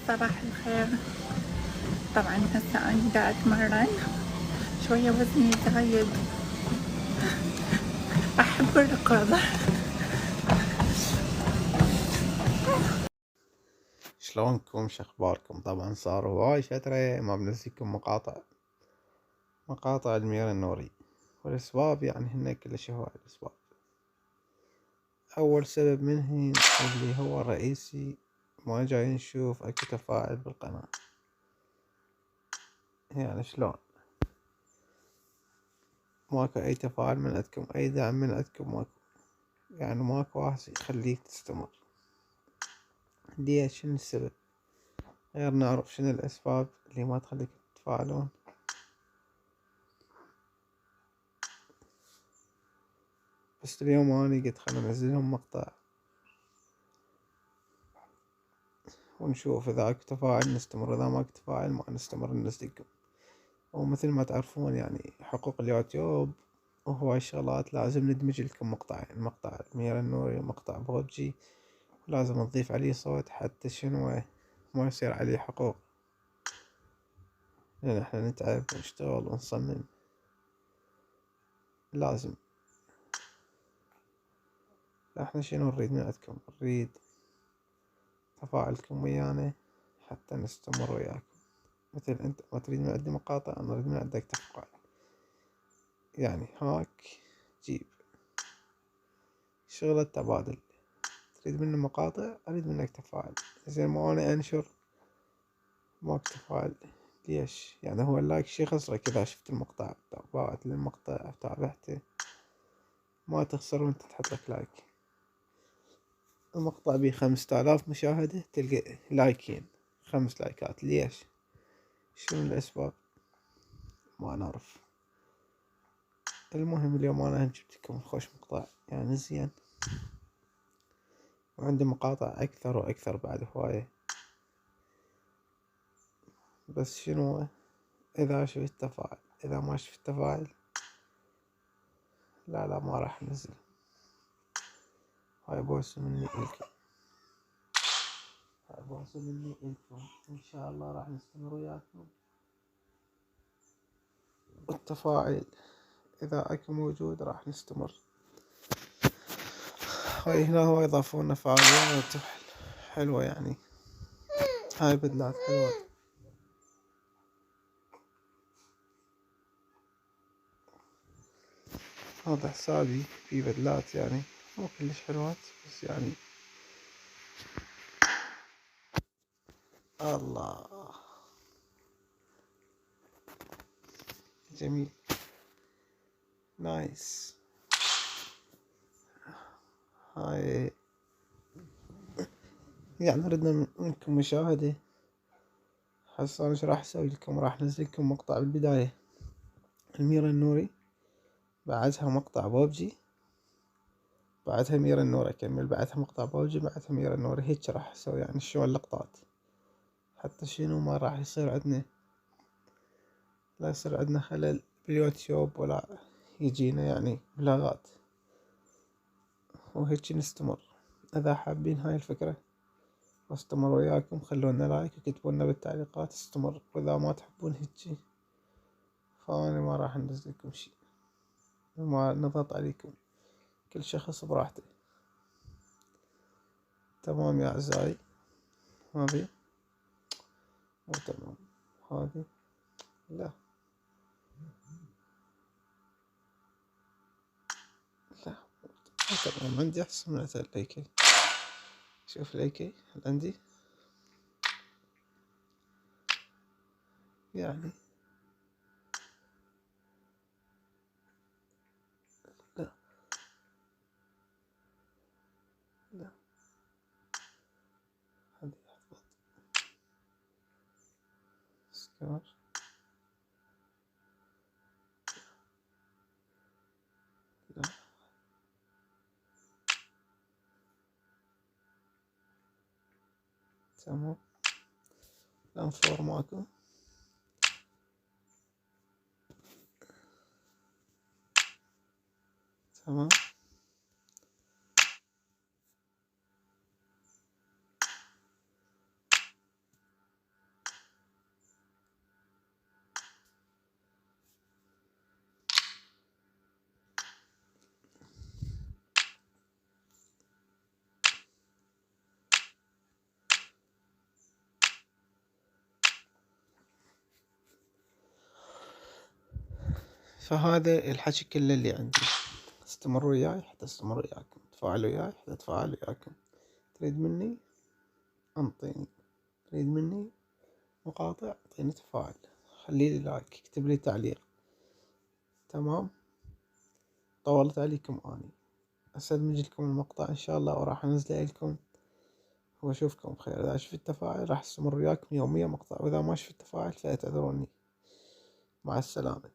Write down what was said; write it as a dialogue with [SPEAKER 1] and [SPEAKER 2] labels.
[SPEAKER 1] صباح الخير. طبعا هسه أنا قاعد أتمرن شوية، وزني زايد. أحب الركض.
[SPEAKER 2] شلونكم؟ شخباركم؟ طبعا صار هواي فترة ما بنزلكم مقاطع المير النوري، والأسباب يعني هن كلش هواي الأسباب. أول سبب منهن اللي هو الرئيسي، ما جاي نشوف أكو تفاعل بالقناة. يعني شلون ماكو أي تفاعل من عندكم، أي دعم من عندكم ماكو، يعني ماكو واحد يخليك تستمر. ليش؟ شنو السبب؟ غير نعرف شنو الأسباب اللي ما تخليك تتفاعلون. بس اليوم أنا قلت خلنا ننزلهم مقطع ونشوف إذا اكو تفاعل نستمر، إذا ماكو تفاعل ما نستمر ننزلكم. ومثل ما تعرفون يعني حقوق اليوتيوب وهواي الشغلات لازم ندمج لكم مقطعين، مقطع المير النوري ومقطع ببجي، لازم نضيف عليه صوت حتى شنو ما يصير عليه حقوق، لأن احنا نتعب ونشتغل ونصمم. لازم احنا شنو نريد من عندكم؟ نريد تفاعلكم ويانا حتى نستمر وياكم. مثل انت ما تريد من عندي مقاطع، انا اريد من عندك تفاعل. يعني هاك جيب شغل التبادل، تريد مني مقاطع اريد منك تفاعل. زين ما انا انشر ماك تفاعل، ليش؟ يعني هو اللايك شي خسرك اذا شفت المقطع، تابعت للمقطع تابعته، ما تخسر وانت تحط لك لايك. المقطع بيه 5000 مشاهدة تلقى لايكين، 5 لايكات. ليش؟ شنو الاسباب؟ ما نعرف. المهم اليوم انا جبتكم خوش مقطع يعني زين، وعندي مقاطع اكثر واكثر بعد هواية. بس شنو اذا شفت تفاعل، اذا ما شفت تفاعل لا ما راح انزل. هاي بوس مني الكم، هاي بوس مني الكم، ان شاء الله راح نستمر وياكم. والتفاعل اذا اكو موجود راح نستمر. هاي هنا هو يضافوا لنا فعاليات حلوة، يعني هاي بدلات حلوة. هذا حسابي في بدلات يعني مو كلش حلوات، بس يعني الله جميل نايس. هاي يعني ردنا منكم مشاهدة. هسه انا ايش راح اسوي لكم؟ راح انزل لكم مقطع بالبداية المير النوري، بعدها مقطع ببجي، بعدها مير النوري اكمل، بعدها مقطع ببجي، بعدها مير النوري. هيك راح اسوي يعني شو اللقطات، حتى شنو ما راح يصير عندنا، لا يصير عندنا خلل باليوتيوب ولا يجينا يعني بلاغات. وهيك نستمر. اذا حابين هاي الفكرة واستمر وياكم خلونا لايك وكتبوا لنا بالتعليقات استمر، واذا ما تحبون هيجي فانا ما راح انزل لكم شي، وما نضغط عليكم، كل شخص براحته. تمام يا اعزائي؟ هذه مو تمام، هذه لا لا مو تمام. عندي احسن من الايكي. شوف الايكي عندي يعني لا لا. هذه احفظ سكار لا. تمام. الانفور ماكو. تمام. فهذا الحكي كله اللي عندي. استمروا وياي حتى استمر وياكم، تفاعلوا وياي حتى اتفاعل وياكم. تريد مني انطيني، تريد مني مقاطع اعطيني تفاعل، خليلي لايك، اكتب لي تعليق. تمام. طولت عليكم اني. هسه ادمج لكم المقطع ان شاء الله وراح انزله لكم واشوفكم بخير. اذا شفت تفاعل راح استمر وياكم يوميا مقطع، واذا ما شفت تفاعل فاعتذروني. مع السلامة.